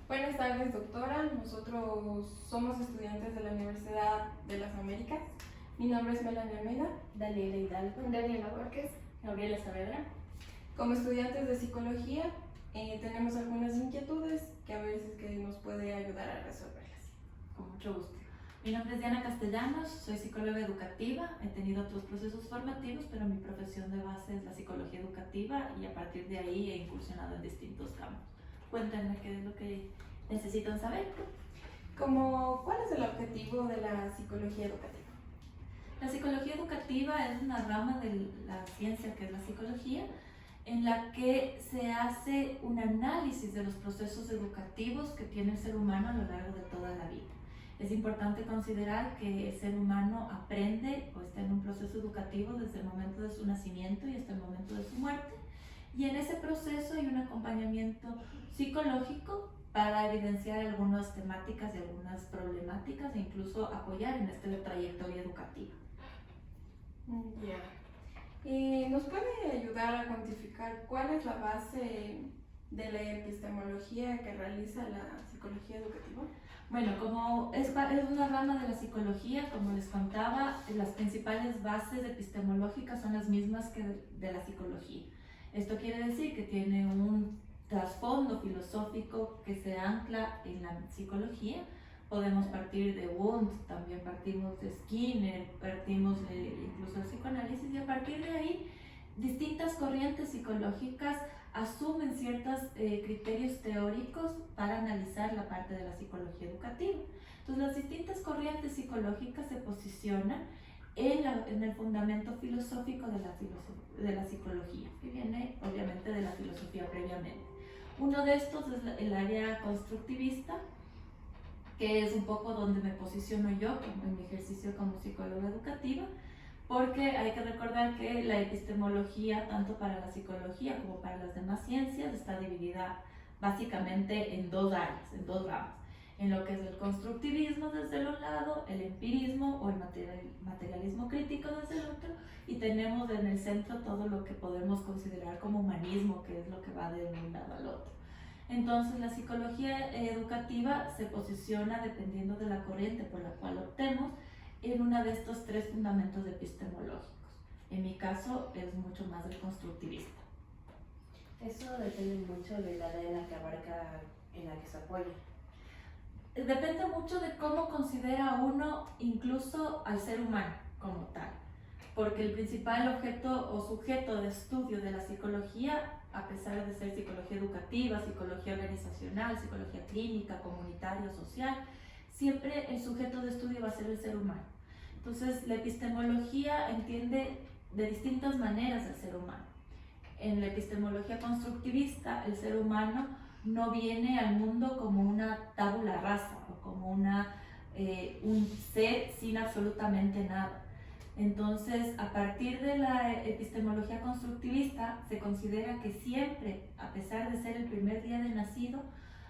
Buenas tardes, doctora. Nosotros somos estudiantes de la Universidad de las Américas. Mi nombre es Melanie Almeida. Daniela Hidalgo. Daniela Borges. Gabriela Saavedra. Como estudiantes de psicología, tenemos algunas inquietudes que a veces que nos puede ayudar a resolverlas. Con mucho gusto. Mi nombre es Diana Castellanos, soy psicóloga educativa. He tenido otros procesos formativos, pero mi profesión de base es la psicología educativa y a partir de ahí he incursionado en distintos campos. Cuéntenme qué es lo que necesitan saber. ¿Cuál es el objetivo de la psicología educativa? La psicología educativa es una rama de la ciencia que es la psicología, en la que se hace un análisis de los procesos educativos que tiene el ser humano a lo largo de toda la vida. Es importante considerar que el ser humano aprende o está en un proceso educativo desde el momento de su nacimiento y hasta el momento de su muerte. Y en ese proceso hay un acompañamiento psicológico para evidenciar algunas temáticas y algunas problemáticas e incluso apoyar en esta trayectoria educativa. Ya. ¿Y nos puede ayudar a cuantificar cuál es la base de la epistemología que realiza la psicología educativa? Bueno, como es una rama de la psicología, como les contaba, las principales bases epistemológicas son las mismas que de la psicología. Esto quiere decir que tiene un trasfondo filosófico que se ancla en la psicología. Podemos partir de Wundt, también partimos de Skinner, partimos incluso del psicoanálisis, y a partir de ahí distintas corrientes psicológicas asumen ciertos criterios teóricos para analizar la parte de la psicología educativa. Entonces, las distintas corrientes psicológicas se posicionan en el fundamento filosófico de la psicología, que viene obviamente de la filosofía previamente. Uno de estos es el área constructivista, que es un poco donde me posiciono yo en mi ejercicio como psicóloga educativa, porque hay que recordar que la epistemología, tanto para la psicología como para las demás ciencias, está dividida básicamente en dos áreas, en dos ramas, en lo que es el constructivismo desde un lado, el empirismo o el materialismo crítico desde el otro, y tenemos en el centro todo lo que podemos considerar como humanismo, que es lo que va de un lado al otro. Entonces, la psicología educativa se posiciona, dependiendo de la corriente por la cual optemos, en uno de estos tres fundamentos epistemológicos. En mi caso, es mucho más el constructivista. Eso depende mucho del área en la que abarca, en la que se apoya. Depende mucho de cómo considera uno incluso al ser humano como tal, porque el principal objeto o sujeto de estudio de la psicología, a pesar de ser psicología educativa, psicología organizacional, psicología clínica, comunitaria, social, siempre el sujeto de estudio va a ser el ser humano. Entonces, la epistemología entiende de distintas maneras al ser humano. En la epistemología constructivista, el ser humano no viene al mundo como una tabula rasa o como un ser sin absolutamente nada. Entonces, a partir de la epistemología constructivista, se considera que siempre, a pesar de ser el primer día de nacido,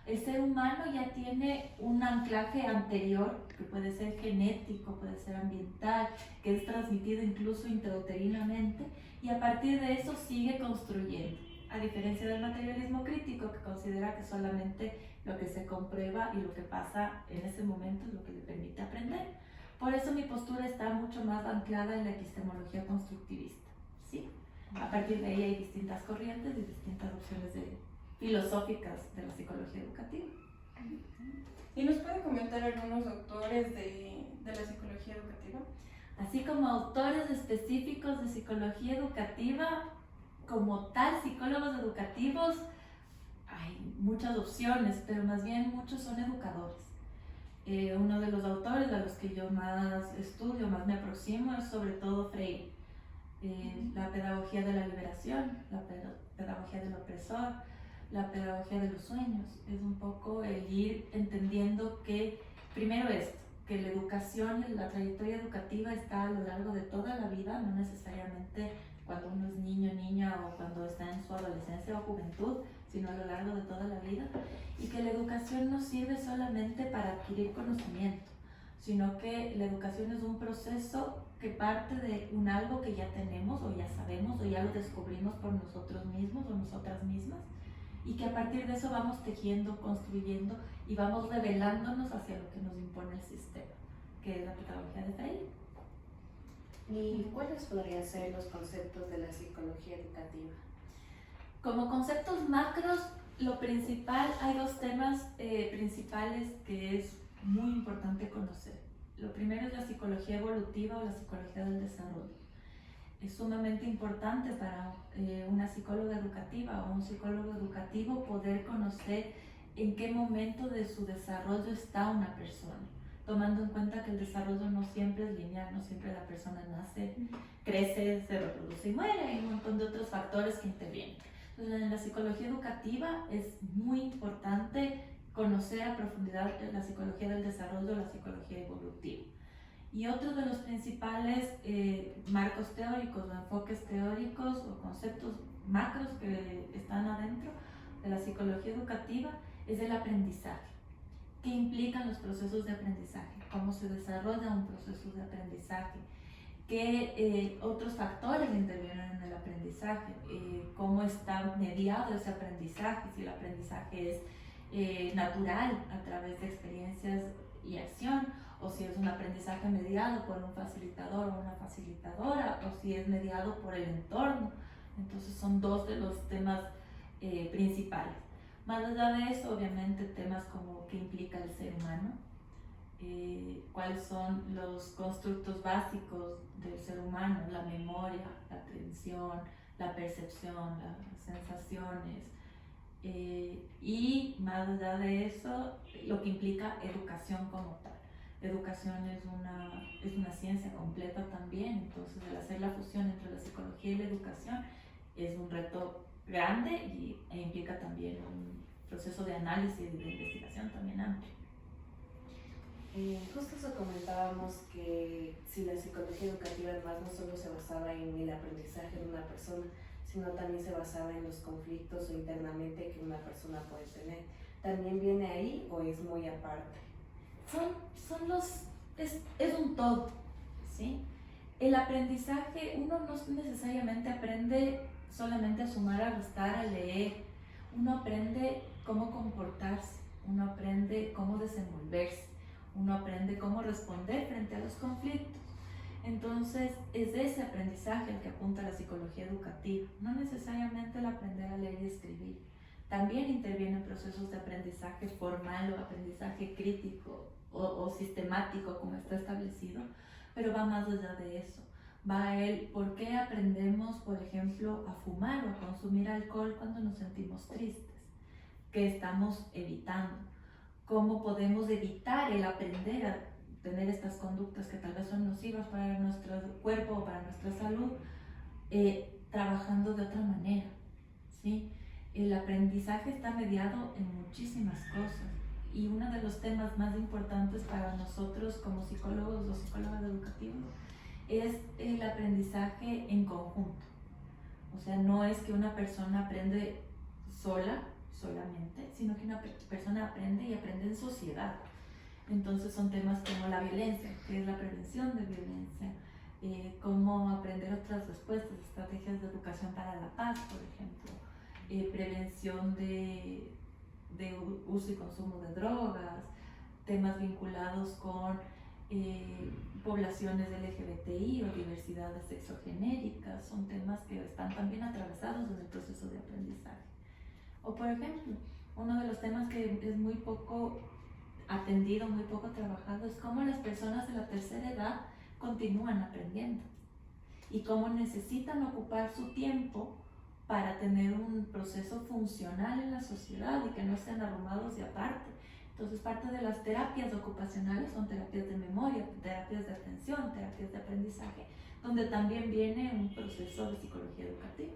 el ser humano ya tiene un anclaje anterior, que puede ser genético, puede ser ambiental, que es transmitido incluso intrauterinamente, y a partir de eso sigue construyendo. A diferencia del materialismo crítico, que considera que solamente lo que se comprueba y lo que pasa en ese momento es lo que le permite aprender. Por eso mi postura está mucho más anclada en la epistemología constructivista, ¿sí? A partir de ahí hay distintas corrientes y distintas opciones filosóficas de la psicología educativa. ¿Y nos puede comentar algunos autores de la psicología educativa? Así como autores específicos de psicología educativa, como tal, psicólogos educativos, hay muchas opciones, pero más bien muchos son educadores. Uno de los autores a los que yo más estudio, más me aproximo, es sobre todo Freire. La pedagogía de la liberación, la pedagogía del opresor, la pedagogía de los sueños. Es un poco el ir entendiendo que, primero esto, que la educación, la trayectoria educativa está a lo largo de toda la vida, no necesariamente cuando uno es niño, niña o cuando está en su adolescencia o juventud, sino a lo largo de toda la vida, y que la educación no sirve solamente para adquirir conocimiento, sino que la educación es un proceso que parte de un algo que ya tenemos o ya sabemos o ya lo descubrimos por nosotros mismos o nosotras mismas, y que a partir de eso vamos tejiendo, construyendo y vamos revelándonos hacia lo que nos impone el sistema, que es la pedagogía de Freire. ¿Y cuáles podrían ser los conceptos de la psicología educativa? Como conceptos macros, lo principal, hay dos temas principales que es muy importante conocer. Lo primero es la psicología evolutiva o la psicología del desarrollo. Es sumamente importante para una psicóloga educativa o un psicólogo educativo poder conocer en qué momento de su desarrollo está una persona, tomando en cuenta que el desarrollo no siempre es lineal, no siempre la persona nace, crece, se reproduce y muere, hay un montón de otros factores que intervienen. Entonces, en la psicología educativa es muy importante conocer a profundidad la psicología del desarrollo, la psicología evolutiva. Y otro de los principales marcos teóricos o enfoques teóricos o conceptos macros que están adentro de la psicología educativa es el aprendizaje. ¿Qué implican los procesos de aprendizaje? ¿Cómo se desarrolla un proceso de aprendizaje? ¿Qué otros factores intervienen en el aprendizaje? ¿Cómo está mediado ese aprendizaje? Si el aprendizaje es natural a través de experiencias y acción, o si es un aprendizaje mediado por un facilitador o una facilitadora, o si es mediado por el entorno. Entonces son dos de los temas principales. Más allá de eso, obviamente, temas como qué implica el ser humano, cuáles son los constructos básicos del ser humano, la memoria, la atención, la percepción, las sensaciones, y más allá de eso, lo que implica educación como tal. Educación es una ciencia completa también, entonces el hacer la fusión entre la psicología y la educación es un reto grande e implica también un proceso de análisis y de investigación también amplio. Justo eso comentábamos que si la psicología educativa además no solo se basaba en el aprendizaje de una persona, sino también se basaba en los conflictos o internamente que una persona puede tener. ¿También viene ahí o es muy aparte? Es un todo, ¿sí? El aprendizaje, uno no necesariamente aprende solamente a sumar, a restar, a leer. Uno aprende cómo comportarse, uno aprende cómo desenvolverse, uno aprende cómo responder frente a los conflictos. Entonces, es ese aprendizaje al que apunta la psicología educativa, no necesariamente el aprender a leer y escribir. También intervienen procesos de aprendizaje formal o aprendizaje crítico o sistemático, como está establecido, pero va más allá de eso. Va a él, ¿por qué aprendemos, por ejemplo, a fumar o a consumir alcohol cuando nos sentimos tristes? ¿Qué estamos evitando? ¿Cómo podemos evitar el aprender a tener estas conductas que tal vez son nocivas para nuestro cuerpo o para nuestra salud, trabajando de otra manera, ¿sí? El aprendizaje está mediado en muchísimas cosas y uno de los temas más importantes para nosotros como psicólogos o psicólogas educativos es el aprendizaje en conjunto. O sea, no es que una persona aprende solamente, sino que una persona aprende y aprende en sociedad. Entonces son temas como la violencia, que es la prevención de violencia, cómo aprender otras respuestas, estrategias de educación para la paz, por ejemplo, prevención de uso y consumo de drogas, temas vinculados con poblaciones LGBTI o diversidades sexogenéricas, son temas que están también atravesados en el proceso de aprendizaje. O por ejemplo, uno de los temas que es muy poco atendido, muy poco trabajado, es cómo las personas de la tercera edad continúan aprendiendo y cómo necesitan ocupar su tiempo para tener un proceso funcional en la sociedad y que no sean arrumados y aparte. Entonces, parte de las terapias ocupacionales son terapias de memoria, terapias de atención, terapias de aprendizaje, donde también viene un proceso de psicología educativa.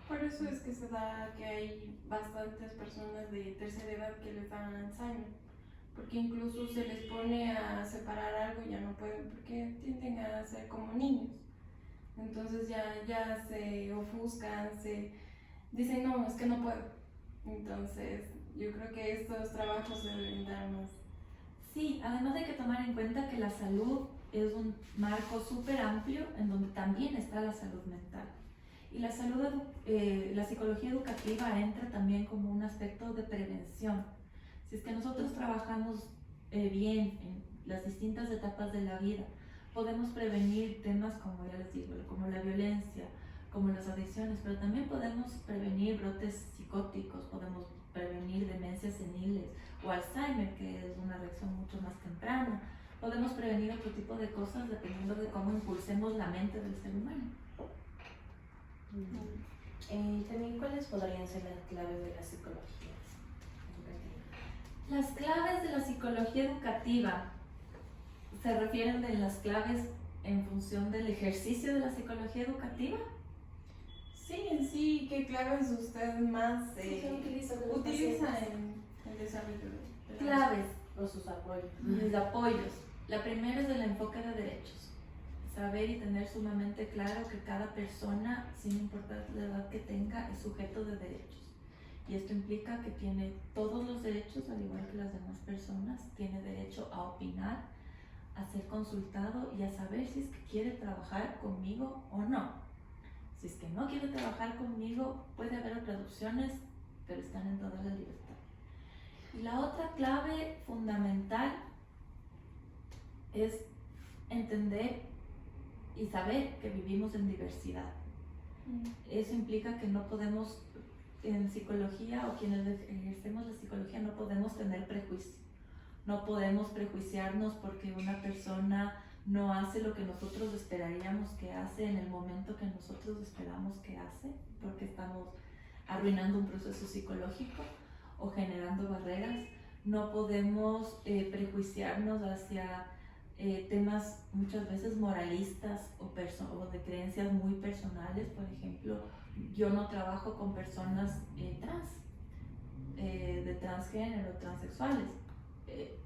Por eso es que se da que hay bastantes personas de tercera edad que les dan Alzheimer, porque incluso se les pone a separar algo y ya no pueden, porque tienden a ser como niños. Entonces ya se ofuscan, se dicen, no, es que no puedo. Entonces, yo creo que estos trabajos se deben dar más. Sí, además hay que tomar en cuenta que la salud es un marco súper amplio en donde también está la salud mental. Y la la psicología educativa entra también como un aspecto de prevención. Si es que nosotros trabajamos bien en las distintas etapas de la vida, podemos prevenir temas como, ya les digo, como la violencia, como las adicciones, pero también podemos prevenir brotes psicóticos, podemos prevenir demencias seniles o Alzheimer, que es una reacción mucho más temprana. Podemos prevenir otro tipo de cosas dependiendo de cómo impulsemos la mente del ser humano. También, ¿cuáles podrían ser las claves de la psicología educativa? Las claves de la psicología educativa se refieren de las claves en función del ejercicio de la psicología educativa. Sí, en sí, ¿qué claves usted más utiliza en el desarrollo de la Claves, O sus apoyos. los apoyos. La primera es el enfoque de derechos. Saber y tener sumamente claro que cada persona, sin importar la edad que tenga, es sujeto de derechos. Y esto implica que tiene todos los derechos, al igual que las demás personas. Tiene derecho a opinar, a ser consultado y a saber si es que quiere trabajar conmigo o no. Si es que no quiere trabajar conmigo, puede haber otras opciones, pero están en toda la libertad. Y la otra clave fundamental es entender y saber que vivimos en diversidad. Eso implica que no podemos, en psicología o quienes ejercemos la psicología, no podemos tener prejuicio. No podemos prejuiciarnos porque una persona no hace lo que nosotros esperaríamos que hace en el momento que nosotros esperamos que hace, porque estamos arruinando un proceso psicológico o generando barreras. No podemos prejuiciarnos hacia temas muchas veces moralistas o de creencias muy personales. Por ejemplo, yo no trabajo con personas trans, de transgénero, transexuales.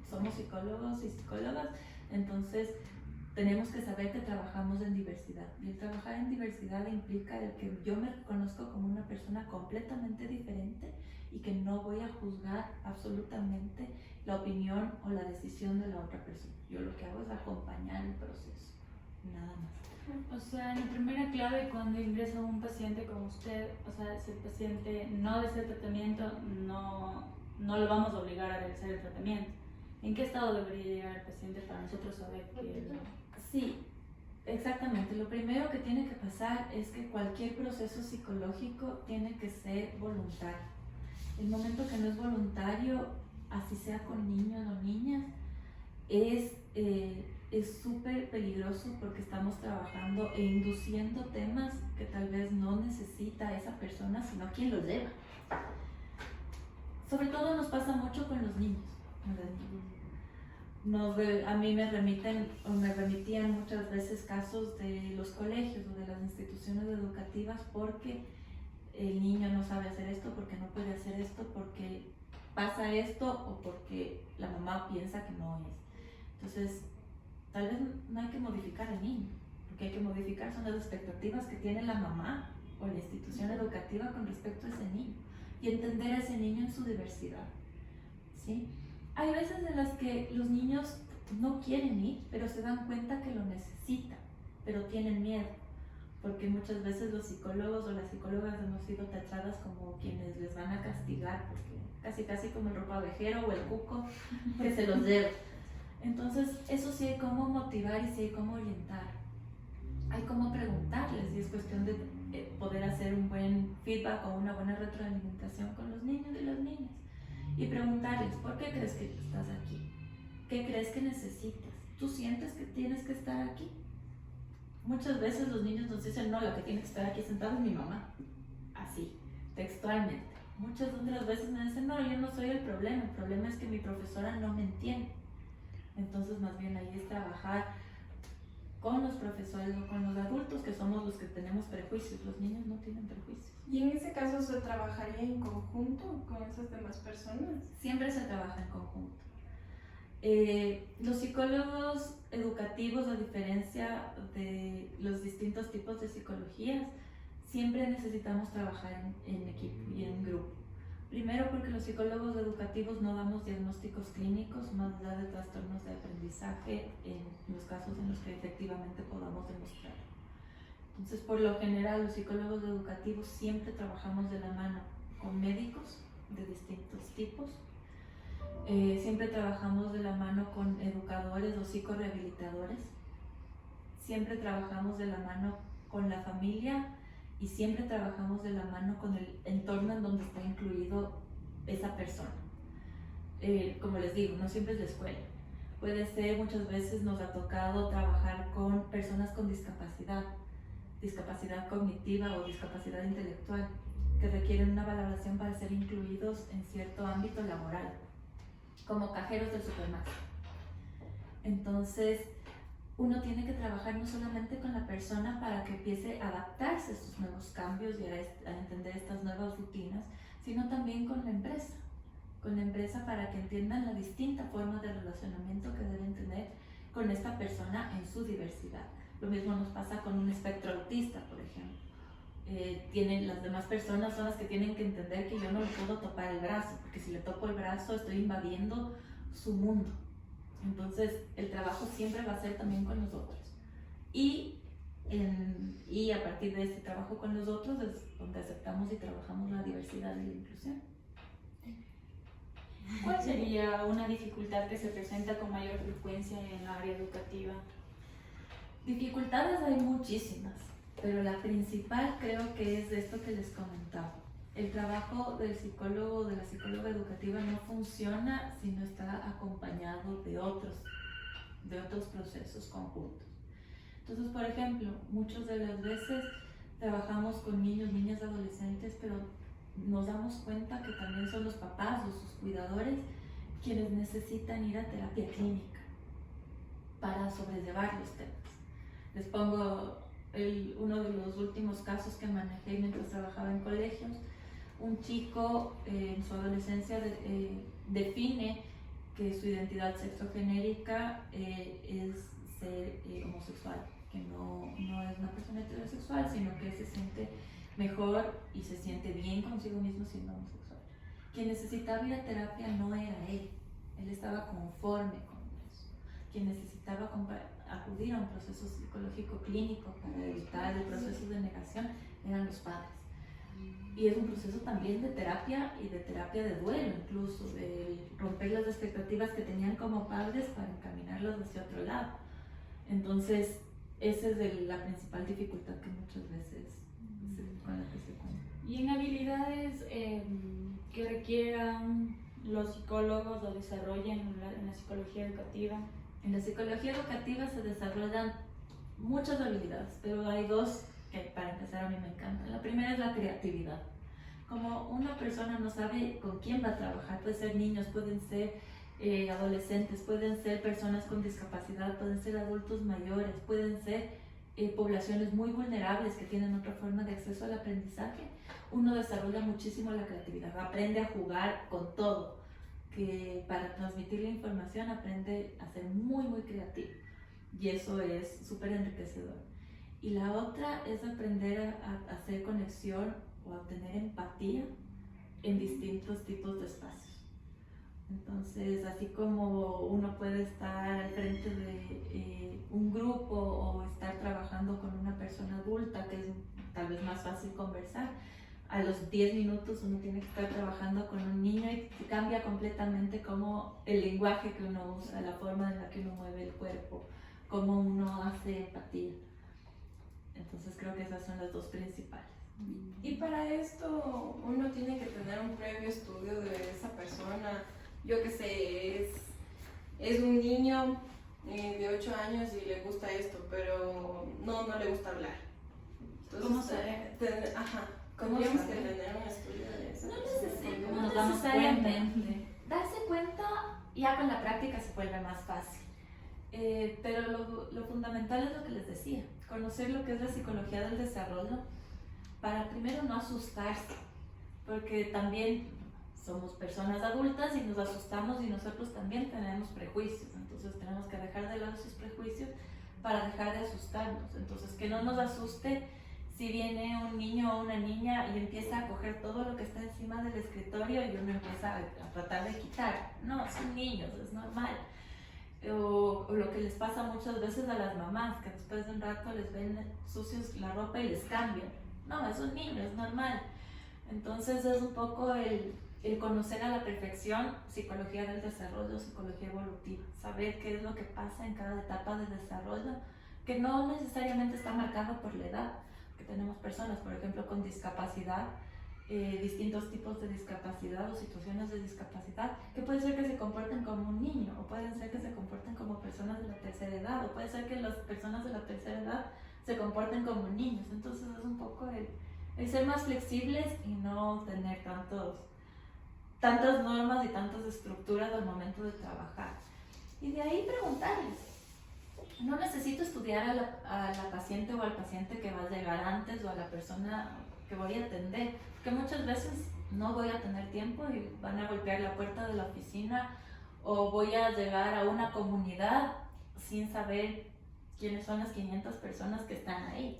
Somos psicólogos y psicólogas, entonces tenemos que saber que trabajamos en diversidad. Y el trabajar en diversidad implica el que yo me reconozco como una persona completamente diferente y que no voy a juzgar absolutamente la opinión o la decisión de la otra persona. Yo lo que hago es acompañar el proceso, nada más. O sea, la primera clave cuando ingresa un paciente como usted, o sea, si el paciente no desea el tratamiento, no lo vamos a obligar a realizar el tratamiento. ¿En qué estado debería llegar el paciente para nosotros saber que Sí, exactamente. Lo primero que tiene que pasar es que cualquier proceso psicológico tiene que ser voluntario. El momento que no es voluntario, así sea con niños o niñas, es súper peligroso porque estamos trabajando e induciendo temas que tal vez no necesita esa persona, sino quien los lleva. Sobre todo nos pasa mucho con los niños. A mí me remitían muchas veces casos de los colegios o de las instituciones educativas porque el niño no sabe hacer esto, porque no puede hacer esto, porque pasa esto o porque la mamá piensa que no es. Entonces, tal vez no hay que modificar al niño, lo que hay que modificar son las expectativas que tiene la mamá o la institución educativa con respecto a ese niño y entender a ese niño en su diversidad, ¿sí? Hay veces en las que los niños no quieren ir, pero se dan cuenta que lo necesitan, pero tienen miedo, porque muchas veces los psicólogos o las psicólogas hemos sido tachadas como quienes les van a castigar, porque casi como el ropavejero o el cuco que se los lleva. Entonces, eso sí hay cómo motivar y sí hay cómo orientar. Hay cómo preguntarles y es cuestión de poder hacer un buen feedback o una buena retroalimentación con los niños y las niñas. Y preguntarles, ¿por qué crees que estás aquí? ¿Qué crees que necesitas? ¿Tú sientes que tienes que estar aquí? Muchas veces los niños nos dicen, no, la que tiene que estar aquí sentada es mi mamá. Así, textualmente. Muchas otras veces me dicen, no, yo no soy el problema es que mi profesora no me entiende. Entonces, más bien ahí es trabajar con los profesores o con los adultos, que somos los que tenemos prejuicios. Los niños no tienen prejuicios. ¿Y en ese caso se trabajaría en conjunto con esas demás personas? Siempre se trabaja en conjunto. Los psicólogos educativos, a diferencia de los distintos tipos de psicologías, siempre necesitamos trabajar en equipo y en grupo. Primero porque los psicólogos educativos no damos diagnósticos clínicos más allá de trastornos de aprendizaje en los casos en los que efectivamente podamos demostrar. Entonces, por lo general, los psicólogos educativos siempre trabajamos de la mano con médicos de distintos tipos. Siempre trabajamos de la mano con educadores o psicorehabilitadores. Siempre trabajamos de la mano con la familia y siempre trabajamos de la mano con el entorno en donde está incluido esa persona. Como les digo, no siempre es la escuela. Puede ser, muchas veces nos ha tocado trabajar con personas con discapacidad cognitiva o discapacidad intelectual, que requieren una valoración para ser incluidos en cierto ámbito laboral, como cajeros del supermercado. Entonces, uno tiene que trabajar no solamente con la persona para que empiece a adaptarse a estos nuevos cambios y a entender estas nuevas rutinas, sino también con la empresa para que entiendan la distinta forma de relacionamiento que deben tener con esta persona en su diversidad. Lo mismo nos pasa con un espectro autista, por ejemplo. Las demás personas son las que tienen que entender que yo no le puedo topar el brazo, porque si le topo el brazo estoy invadiendo su mundo. Entonces el trabajo siempre va a ser también con los otros. Y a partir de este trabajo con los otros es donde aceptamos y trabajamos la diversidad y la inclusión. ¿Cuál sería una dificultad que se presenta con mayor frecuencia en la área educativa? Dificultades hay muchísimas, pero la principal creo que es esto que les comentaba. El trabajo del psicólogo o de la psicóloga educativa no funciona si no está acompañado de otros procesos conjuntos. Entonces, por ejemplo, muchas de las veces trabajamos con niños, niñas, adolescentes, pero nos damos cuenta que también son los papás o sus cuidadores quienes necesitan ir a terapia clínica para sobrellevar los temas. Les pongo uno de los últimos casos que manejé mientras trabajaba en colegios. Un chico en su adolescencia define que su identidad sexogenérica es ser homosexual, que no es una persona heterosexual, sino que se siente mejor y se siente bien consigo mismo siendo homosexual. Quien necesitaba ir a terapia no era él estaba conforme con eso. Quien necesitaba acudir a un proceso psicológico clínico para evitar el proceso de negación eran los padres. Y es un proceso también de terapia y de terapia de duelo, incluso de romper las expectativas que tenían como padres para encaminarlos hacia otro lado. Entonces, esa es la principal dificultad que muchas veces con la que se cuenta. Y en habilidades que requieran los psicólogos o desarrollen en la psicología educativa. En la psicología educativa se desarrollan muchas habilidades, pero hay dos que para empezar a mí me encantan. La primera es la creatividad. Como una persona no sabe con quién va a trabajar, pueden ser niños, pueden ser adolescentes, pueden ser personas con discapacidad, pueden ser adultos mayores, pueden ser poblaciones muy vulnerables que tienen otra forma de acceso al aprendizaje. Uno desarrolla muchísimo la creatividad, aprende a jugar con todo, que para transmitir la información aprende a ser muy muy creativo y eso es súper enriquecedor. Y la otra es aprender a hacer conexión o a tener empatía en distintos tipos de espacios. Entonces, así como uno puede estar al frente de un grupo o estar trabajando con una persona adulta, que es tal vez más fácil conversar, a los 10 minutos uno tiene que estar trabajando con un niño y cambia completamente como el lenguaje que uno usa, la forma en la que uno mueve el cuerpo, cómo uno hace empatía. Entonces creo que esas son las dos principales. Y para esto uno tiene que tener un previo estudio de esa persona. Yo que sé, es un niño de 8 años y le gusta esto, pero no le gusta hablar. Entonces, ¿cómo saber? Tendríamos que tener un estudio de eso. No necesariamente. Darse cuenta ya con la práctica se vuelve más fácil. Pero lo fundamental es lo que les decía, conocer lo que es la psicología del desarrollo para primero no asustarse, porque también somos personas adultas y nos asustamos y nosotros también tenemos prejuicios, entonces tenemos que dejar de lado esos prejuicios para dejar de asustarnos. Entonces que no nos asuste si viene un niño o una niña y empieza a coger todo lo que está encima del escritorio y uno empieza a tratar de quitar. No, son niños, es normal. o lo que les pasa muchas veces a las mamás, que después de un rato les ven sucios la ropa y les cambian. No, es un niño, es normal. Entonces es un poco el conocer a la perfección psicología del desarrollo, psicología evolutiva, saber qué es lo que pasa en cada etapa de desarrollo, que no necesariamente está marcado por la edad, que tenemos personas, por ejemplo, con discapacidad, distintos tipos de discapacidad o situaciones de discapacidad, que puede ser que se comporten como un niño, o pueden ser que se comporten como personas de la tercera edad, o puede ser que las personas de la tercera edad se comporten como niños. Entonces es un poco el ser más flexibles y no tener tantas normas y tantas estructuras al momento de trabajar. Y de ahí preguntarles. No necesito estudiar a la paciente o al paciente que va a llegar antes o a la persona que voy a atender, porque muchas veces no voy a tener tiempo y van a golpear la puerta de la oficina, o voy a llegar a una comunidad sin saber quiénes son las 500 personas que están ahí.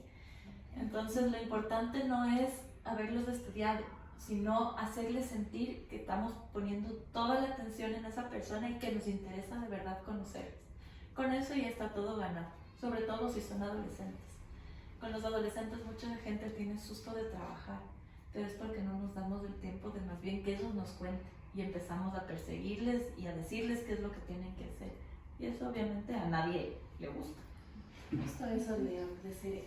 Entonces lo importante no es haberlos estudiado, sino hacerles sentir que estamos poniendo toda la atención en esa persona y que nos interesa de verdad conocerles. Con eso ya está todo ganado, sobre todo si son adolescentes. Con los adolescentes mucha gente tiene susto de trabajar, pero es porque no nos damos el tiempo de más bien que ellos nos cuenten y empezamos a perseguirles y a decirles qué es lo que tienen que hacer. Y eso obviamente a nadie le gusta. Justo eso le iba a decir,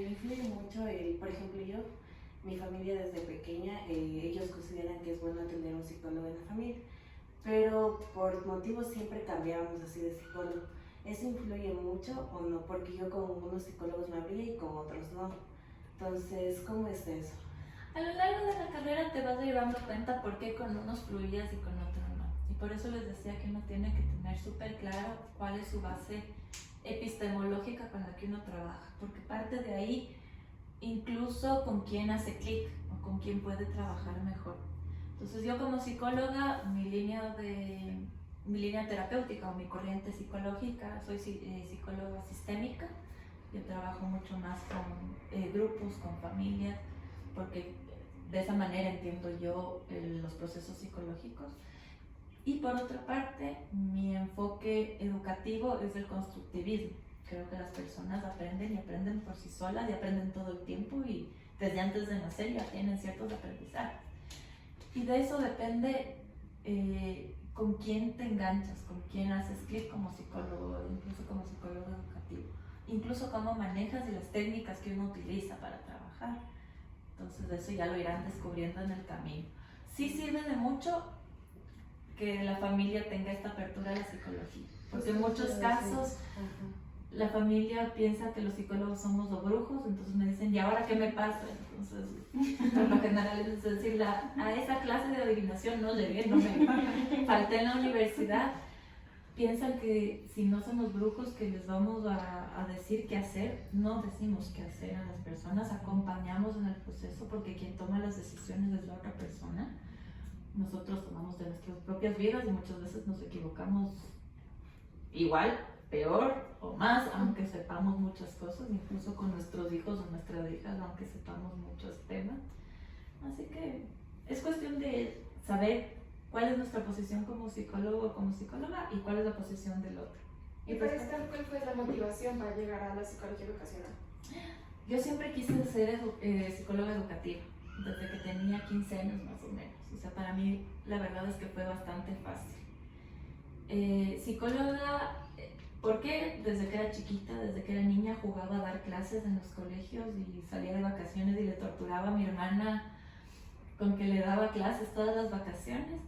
influye mucho, por ejemplo yo, mi familia desde pequeña, ellos consideran que es bueno tener un psicólogo en la familia, pero por motivos siempre cambiábamos así de psicólogo. ¿Eso influye mucho o no? Porque yo con unos psicólogos me abría y con otros no. Entonces, ¿cómo es eso? A lo largo de la carrera te vas a ir dando cuenta por qué con unos fluías y con otros no. Y por eso les decía que uno tiene que tener súper claro cuál es su base epistemológica con la que uno trabaja, porque parte de ahí incluso con quién hace clic o con quién puede trabajar mejor. Entonces yo como psicóloga, mi línea terapéutica o mi corriente psicológica, soy psicóloga sistémica. Yo trabajo mucho más con grupos, con familias, porque de esa manera entiendo yo los procesos psicológicos. Y por otra parte, mi enfoque educativo es el constructivismo. Creo que las personas aprenden y aprenden por sí solas y aprenden todo el tiempo y desde antes de nacer ya tienen ciertos aprendizajes. Y de eso depende con quién te enganchas, con quién haces clic como psicólogo, incluso como psicólogo educativo. Incluso cómo manejas y las técnicas que uno utiliza para trabajar. Entonces eso ya lo irán descubriendo en el camino. Sí sirve de mucho que la familia tenga esta apertura a la psicología, porque en muchos casos la familia piensa que los psicólogos somos los brujos, entonces me dicen, ¿y ahora qué me pasa? Entonces, por lo general es decir, a esa clase de adivinación no llegué, no me falté en la universidad. Piensan que si no somos brujos que les vamos a decir qué hacer. No decimos qué hacer a las personas, acompañamos en el proceso, porque quien toma las decisiones es la otra persona. Nosotros tomamos de nuestras propias vidas y muchas veces nos equivocamos igual, peor o más, aunque sepamos muchas cosas, incluso con nuestros hijos o nuestras hijas, aunque sepamos muchos temas. Así que es cuestión de saber cuál es nuestra posición como psicólogo o como psicóloga y cuál es la posición del otro. Y para estar, ¿cuál fue la motivación para llegar a la psicología educacional? Yo siempre quise ser psicóloga educativa, desde que tenía 15 años más o menos. O sea, para mí la verdad es que fue bastante fácil. Psicóloga, porque desde que era chiquita, desde que era niña, jugaba a dar clases en los colegios y salía de vacaciones y le torturaba a mi hermana con que le daba clases todas las vacaciones.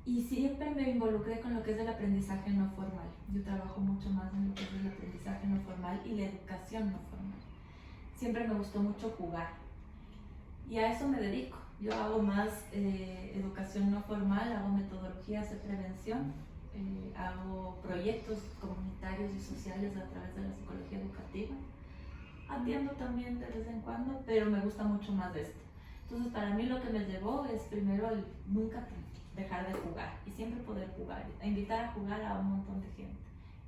Y siempre me involucré con lo que es el aprendizaje no formal. Yo trabajo mucho más en lo que es el aprendizaje no formal y la educación no formal. Siempre me gustó mucho jugar y a eso me dedico. Yo hago más educación no formal, hago metodologías de prevención, hago proyectos comunitarios y sociales a través de la psicología educativa. Atiendo también de vez en cuando, pero me gusta mucho más esto. Entonces para mí lo que me llevó es primero el nunca dejar de jugar y siempre poder jugar, invitar a jugar a un montón de gente,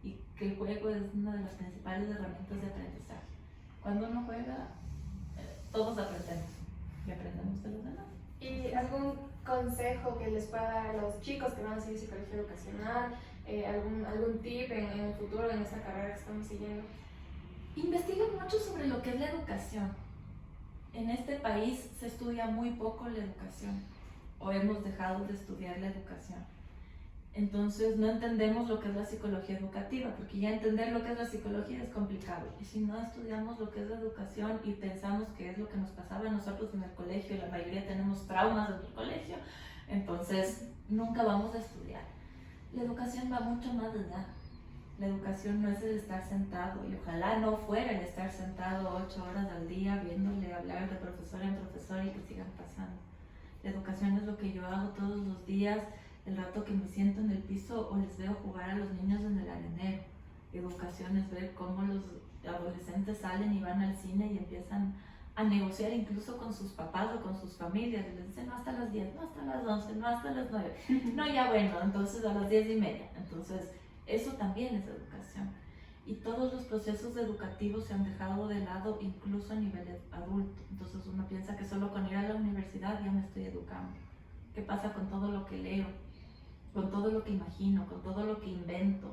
y que el juego es una de las principales herramientas de aprendizaje. Cuando uno juega, todos aprendemos y aprendemos de los demás. ¿Y algún consejo que les pueda dar a los chicos que van a seguir psicología educacional, algún tip en el futuro en esta carrera que estamos siguiendo? Investiguen mucho sobre lo que es la educación. En este país se estudia muy poco la educación, o hemos dejado de estudiar la educación. Entonces no entendemos lo que es la psicología educativa, porque ya entender lo que es la psicología es complicado. Y si no estudiamos lo que es la educación y pensamos que es lo que nos pasaba a nosotros en el colegio, la mayoría tenemos traumas en el colegio, entonces nunca vamos a estudiar. La educación va mucho más allá. La educación no es el estar sentado, y ojalá no fuera el estar sentado 8 horas al día viéndole hablar de profesor en profesor y que sigan pasando. La educación es lo que yo hago todos los días, el rato que me siento en el piso o les veo jugar a los niños en el arenero. Educación es ver cómo los adolescentes salen y van al cine y empiezan a negociar incluso con sus papás o con sus familias. Y les dicen, no hasta las 10, no hasta las 11, no hasta las 9. No, ya bueno, entonces a las 10:30. Entonces, eso también es educación. Y todos los procesos educativos se han dejado de lado, incluso a nivel adulto. Entonces uno piensa que solo con ir a la universidad ya me estoy educando. ¿Qué pasa con todo lo que leo? Con todo lo que imagino, con todo lo que invento,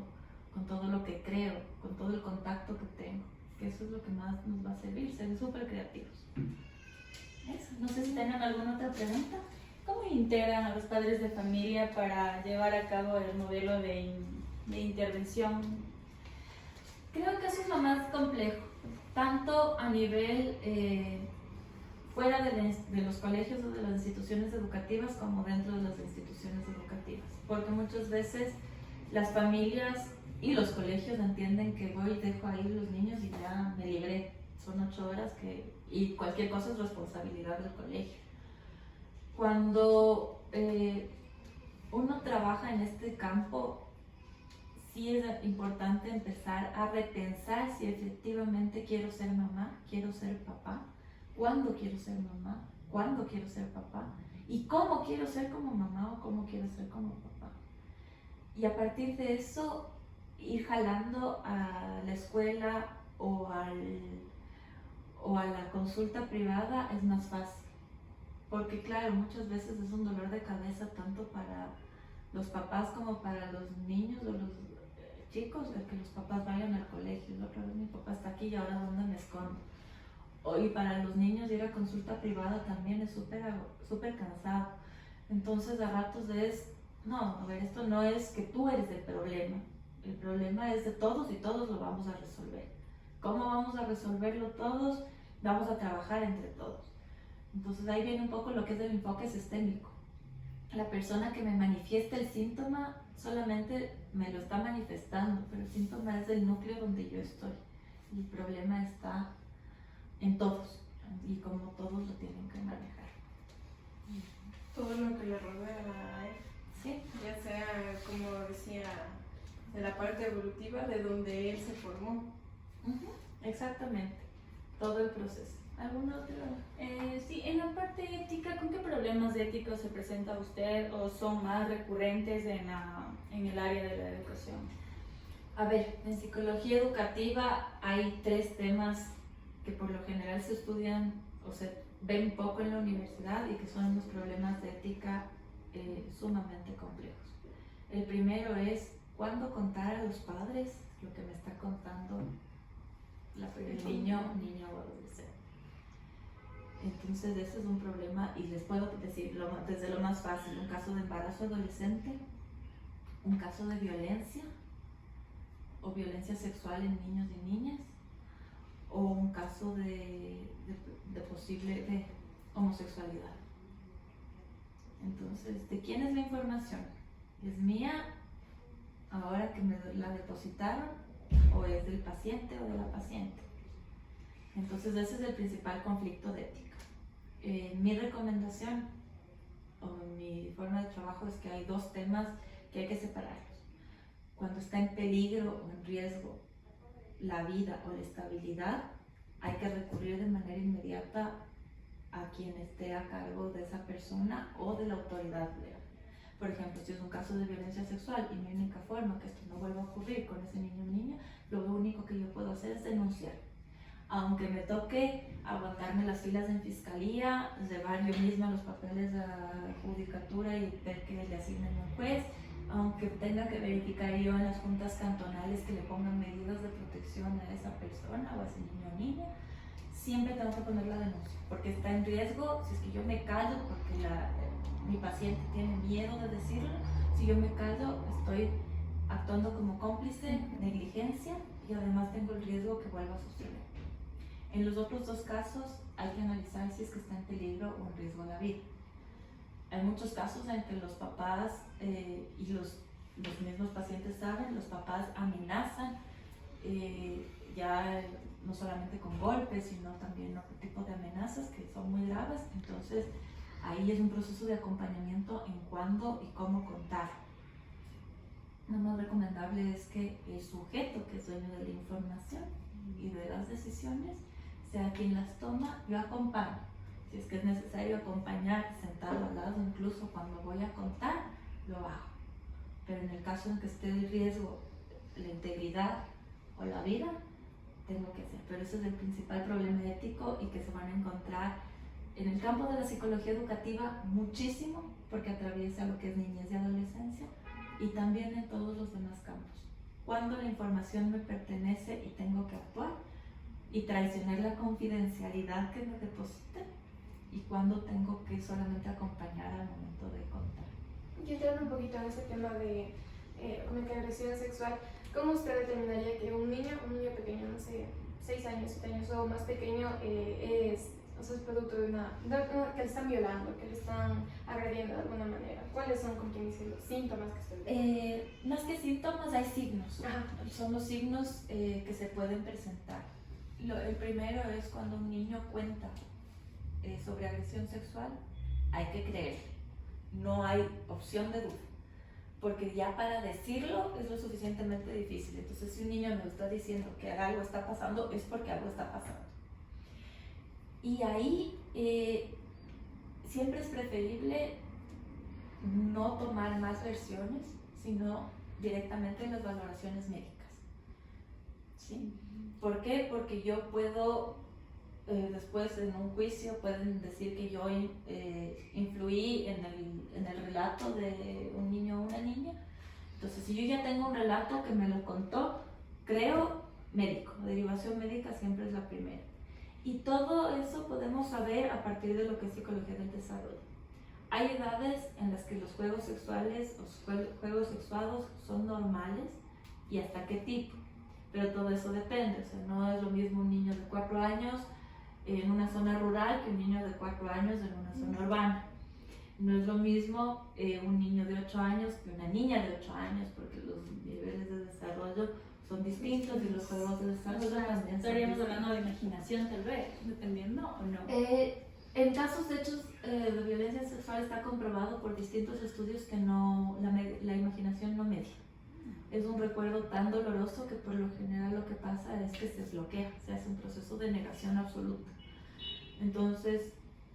con todo lo que creo, con todo el contacto que tengo. Que eso es lo que más nos va a servir, ser súper creativos. Eso. No sé si tienen alguna otra pregunta. ¿Cómo integran a los padres de familia para llevar a cabo el modelo de intervención? Creo que eso es lo más complejo, tanto a nivel fuera de los colegios o de las instituciones educativas como dentro de las instituciones educativas, porque muchas veces las familias y los colegios entienden que voy, dejo ahí los niños y ya me libré, son 8 horas y cualquier cosa es responsabilidad del colegio. Cuando uno trabaja en este campo, sí es importante empezar a repensar si efectivamente quiero ser mamá, quiero ser papá, cuándo quiero ser mamá, cuándo quiero ser papá y cómo quiero ser como mamá o cómo quiero ser como papá. Y a partir de eso, ir jalando a la escuela o a la consulta privada es más fácil. Porque claro, muchas veces es un dolor de cabeza tanto para los papás como para los niños o los chicos, el que los papás vayan al colegio. La otra vez mi papá está aquí y ahora ¿dónde me escondo? Y para los niños ir a consulta privada también es súper cansado. Entonces a ratos no, a ver, esto no es que tú eres el problema es de todos y todos lo vamos a resolver. ¿Cómo vamos a resolverlo todos? Vamos a trabajar entre todos. Entonces ahí viene un poco lo que es el enfoque sistémico. La persona que me manifiesta el síntoma solamente me lo está manifestando, pero el síntoma es del núcleo donde yo estoy. Y el problema está en todos y como todos lo tienen que manejar. Todo lo que le rodea a él, Sí, ya sea, como decía, de la parte evolutiva de donde él se formó. exactamente, todo el proceso. ¿Alguna otra? Sí, en la parte ética, ¿con qué problemas éticos se presenta usted o son más recurrentes en el área de la educación? A ver, en psicología educativa hay 3 temas que por lo general se estudian o se ven poco en la universidad y que son unos problemas de ética sumamente complejos. El primero es cuándo contar a los padres lo que me está contando el niño o adolescente. Entonces ese es un problema y les puedo decir desde lo más fácil, un caso de embarazo adolescente, un caso de violencia o violencia sexual en niños y niñas, o un caso de posible homosexualidad. Entonces, ¿de quién es la información? ¿Es mía ahora que me la depositaron o es del paciente o de la paciente? Entonces ese es el principal conflicto de ética. Mi recomendación o mi forma de trabajo es que hay 2 temas que hay que separarlos. Cuando está en peligro o en riesgo la vida o la estabilidad, hay que recurrir de manera inmediata a quien esté a cargo de esa persona o de la autoridad legal. Por ejemplo, si es un caso de violencia sexual y mi única forma que esto no vuelva a ocurrir con ese niño o niña, lo único que yo puedo hacer es denunciar aunque me toque aguantarme las filas en fiscalía, llevar yo misma los papeles a la judicatura y ver que le asignen un juez, aunque tenga que verificar yo en las juntas cantonales que le pongan medidas de protección a esa persona o a ese niño o niña, siempre tengo que poner la denuncia, porque está en riesgo. Si es que yo me callo porque mi paciente tiene miedo de decirlo, si yo me callo estoy actuando como cómplice, negligencia, y además tengo el riesgo que vuelva a suceder. En los otros dos casos hay que analizar si es que está en peligro o en riesgo la vida. Hay muchos casos en que los papás y los mismos pacientes saben, los papás amenazan, ya no solamente con golpes, sino también otro tipo de amenazas que son muy graves. Entonces ahí es un proceso de acompañamiento en cuándo y cómo contar. Lo más recomendable es que el sujeto que es dueño de la información y de las decisiones sea quien las toma. Yo acompaño, si es que es necesario acompañar sentado al lado, incluso cuando voy a contar, lo hago. Pero en el caso en que esté en riesgo la integridad o la vida, tengo que hacer. Pero ese es el principal problema ético y que se van a encontrar en el campo de la psicología educativa muchísimo, porque atraviesa lo que es niñez y adolescencia, y también en todos los demás campos. Cuando la información me pertenece y tengo que actuar y traicionar la confidencialidad que me deposité, y cuando tengo que solamente acompañar al momento de contar. Y entrando un poquito en ese tema de como que agresión sexual, ¿cómo usted determinaría que un niño pequeño, no sé, 6 años, 7 años o más pequeño, es producto de que le están violando, que le están agrediendo de alguna manera? ¿Cuáles son, con quien dice, los síntomas que usted ve? Más que síntomas, hay signos. Ajá. Son los signos que se pueden presentar. El primero es cuando un niño cuenta sobre agresión sexual, hay que creer. No hay opción de duda, porque ya para decirlo es lo suficientemente difícil. Entonces, si un niño nos está diciendo que algo está pasando, es porque algo está pasando. Y ahí siempre es preferible no tomar más versiones, sino directamente en las valoraciones médicas. ¿Sí? ¿Por qué? Porque yo puedo, después en un juicio pueden decir que yo influí en el relato de un niño o una niña. Entonces, si yo ya tengo un relato que me lo contó, creo médico, derivación médica siempre es la primera. Y todo eso podemos saber a partir de lo que es psicología del desarrollo. Hay edades en las que los juegos sexuales, los juegos sexuados son normales y hasta qué tipo. Pero todo eso depende, o sea, no es lo mismo un niño de 4 años en una zona rural que un niño de 4 años en una zona urbana. No es lo mismo un niño de 8 años que una niña de 8 años, porque los niveles de desarrollo son distintos y los juegos de desarrollo también son Estaríamos distintos. hablando de imaginación, tal vez, dependiendo o no. En casos de hechos de violencia sexual está comprobado por distintos estudios que la imaginación no media. Es un recuerdo tan doloroso que por lo general lo que pasa es que se bloquea, se hace un proceso de negación absoluta. Entonces,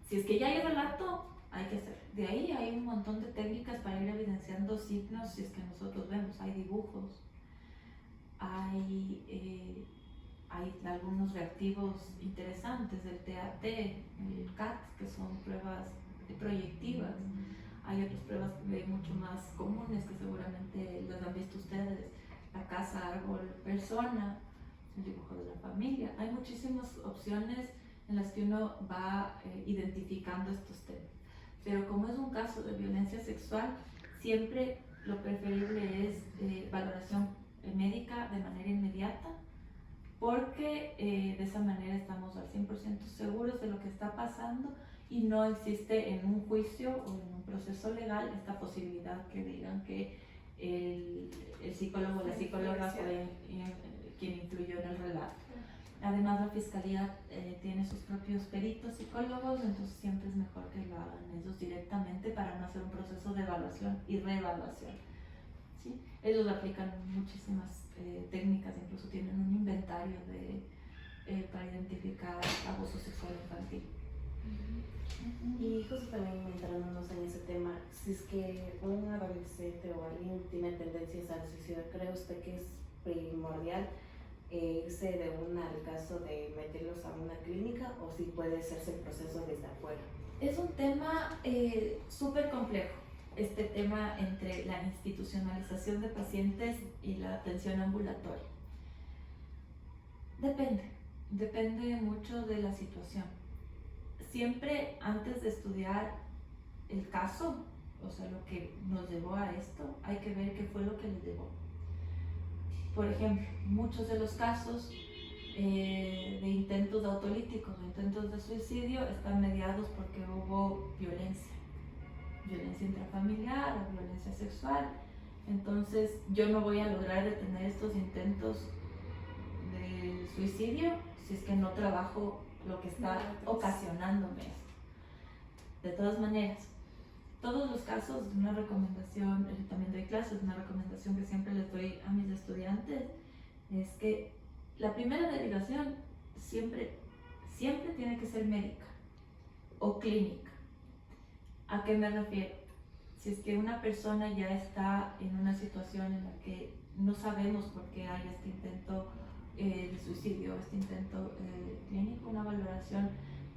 si es que ya hay relato, hay que hacer. De ahí hay un montón de técnicas para ir evidenciando signos, si es que nosotros vemos, hay dibujos, hay algunos reactivos interesantes del TAT, el CAT, que son pruebas proyectivas. Hay otras pruebas mucho más comunes que seguramente las han visto ustedes, la casa, árbol, persona, el dibujo de la familia. Hay muchísimas opciones en las que uno va identificando estos temas. Pero como es un caso de violencia sexual, siempre lo preferible es valoración médica de manera inmediata, porque de esa manera estamos al 100% seguros de lo que está pasando y no existe en un juicio o en un proceso legal esta posibilidad que digan que el psicólogo o la psicóloga fue quien influyó en el relato. Además, la fiscalía tiene sus propios peritos psicólogos, entonces siempre es mejor que lo hagan ellos directamente para no hacer un proceso de evaluación y reevaluación. ¿Sí? Ellos aplican muchísimas técnicas, incluso tienen un inventario para identificar abuso sexual infantil. Y justo también entrándonos en ese tema, si es que un adolescente o alguien tiene tendencias al suicidio, ¿cree usted que es primordial irse de una al caso de meterlos a una clínica o si puede hacerse el proceso desde afuera. Es un tema súper complejo, este tema entre la institucionalización de pacientes y la atención ambulatoria. Depende mucho de la situación. Siempre antes de estudiar el caso, o sea, lo que nos llevó a esto, hay que ver qué fue lo que les llevó. Por ejemplo, muchos de los casos de intentos autolíticos o intentos de suicidio están mediados porque hubo violencia intrafamiliar o violencia sexual. Entonces, yo no voy a lograr detener estos intentos de suicidio si es que no trabajo lo que está ocasionándome esto. De todas maneras, todos los casos, una recomendación, yo también doy clases, una recomendación que siempre les doy a mis estudiantes es que la primera derivación siempre tiene que ser médica o clínica. ¿A qué me refiero? Si es que una persona ya está en una situación en la que no sabemos por qué hay este intento de suicidio, este intento clínico, una valoración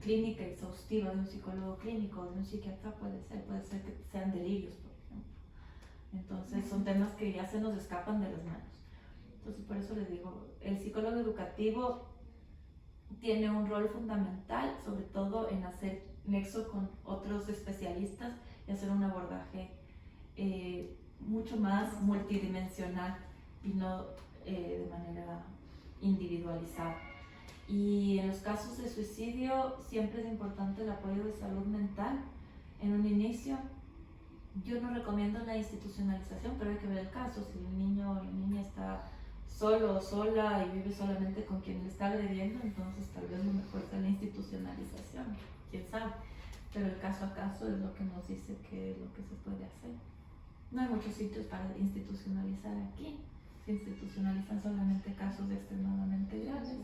clínica exhaustiva de un psicólogo clínico o de un psiquiatra puede ser que sean delirios, por ejemplo. Entonces son temas que ya se nos escapan de las manos. Entonces por eso les digo, el psicólogo educativo tiene un rol fundamental, sobre todo en hacer nexo con otros especialistas y hacer un abordaje mucho más multidimensional y no de manera individualizada. Y en los casos de suicidio siempre es importante el apoyo de salud mental. En un inicio, yo no recomiendo la institucionalización, pero hay que ver el caso. Si el niño o la niña está solo o sola y vive solamente con quien le está agrediendo, entonces tal vez lo mejor sea la institucionalización, quién sabe. Pero el caso a caso es lo que nos dice que es lo que se puede hacer. No hay muchos sitios para institucionalizar aquí. Se institucionalizan solamente casos extremadamente graves.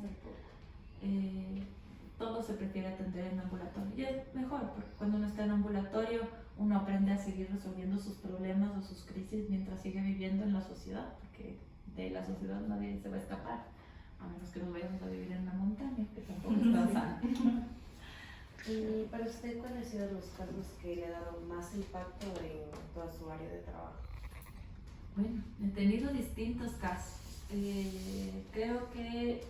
Todo se prefiere atender en ambulatorio y es mejor porque cuando uno está en ambulatorio uno aprende a seguir resolviendo sus problemas o sus crisis mientras sigue viviendo en la sociedad, porque de la sociedad nadie se va a escapar a menos que nos vayamos a vivir en una montaña, que tampoco es tan sano. Y para usted, ¿cuáles han sido los casos que le han dado más impacto en toda su área de trabajo? Bueno, he tenido distintos casos. Creo que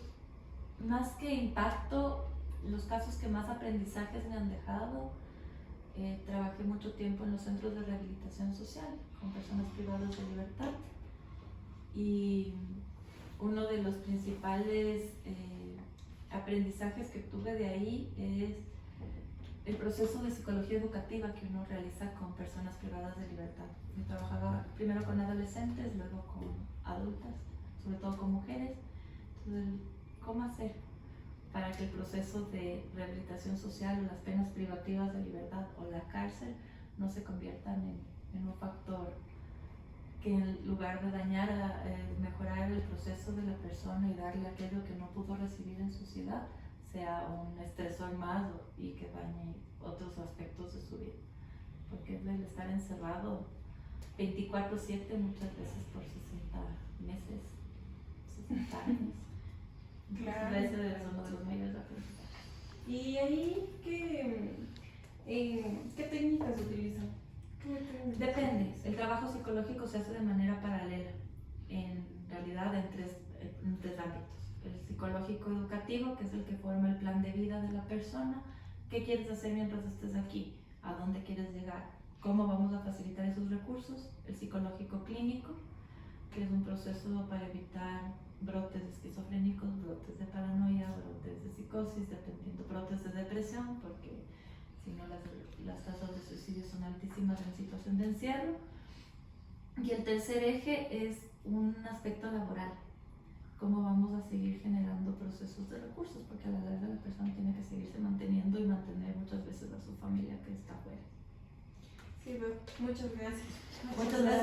más que impacto, los casos que más aprendizajes me han dejado, trabajé mucho tiempo en los centros de rehabilitación social con personas privadas de libertad y uno de los principales aprendizajes que tuve de ahí es el proceso de psicología educativa que uno realiza con personas privadas de libertad. Yo trabajaba primero con adolescentes, luego con adultas, sobre todo con mujeres. Entonces, ¿cómo hacer para que el proceso de rehabilitación social o las penas privativas de libertad o la cárcel no se conviertan en un factor que en lugar de dañar, mejorar el proceso de la persona y darle aquello que no pudo recibir en sociedad, sea un estresor más y que dañe otros aspectos de su vida? Porque el estar encerrado 24/7 muchas veces por 60 meses, 60 años. Claro. Ese es uno de los mayores aprendizajes. ¿Y ahí qué técnicas utilizan? Depende, el trabajo psicológico se hace de manera paralela, en realidad en tres ámbitos. El psicológico educativo, que es el que forma el plan de vida de la persona. ¿Qué quieres hacer mientras estés aquí? ¿A dónde quieres llegar? ¿Cómo vamos a facilitar esos recursos? El psicológico clínico, que es un proceso para evitar brotes esquizofrénicos, brotes de paranoia, brotes de psicosis, dependiendo, brotes de depresión, porque si no las tasas de suicidio son altísimas en situación de encierro. Y el tercer eje es un aspecto laboral. ¿Cómo vamos a seguir generando procesos de recursos? Porque a la larga la persona tiene que seguirse manteniendo y mantener muchas veces a su familia que está afuera. Sí, muchas gracias. Muchas gracias.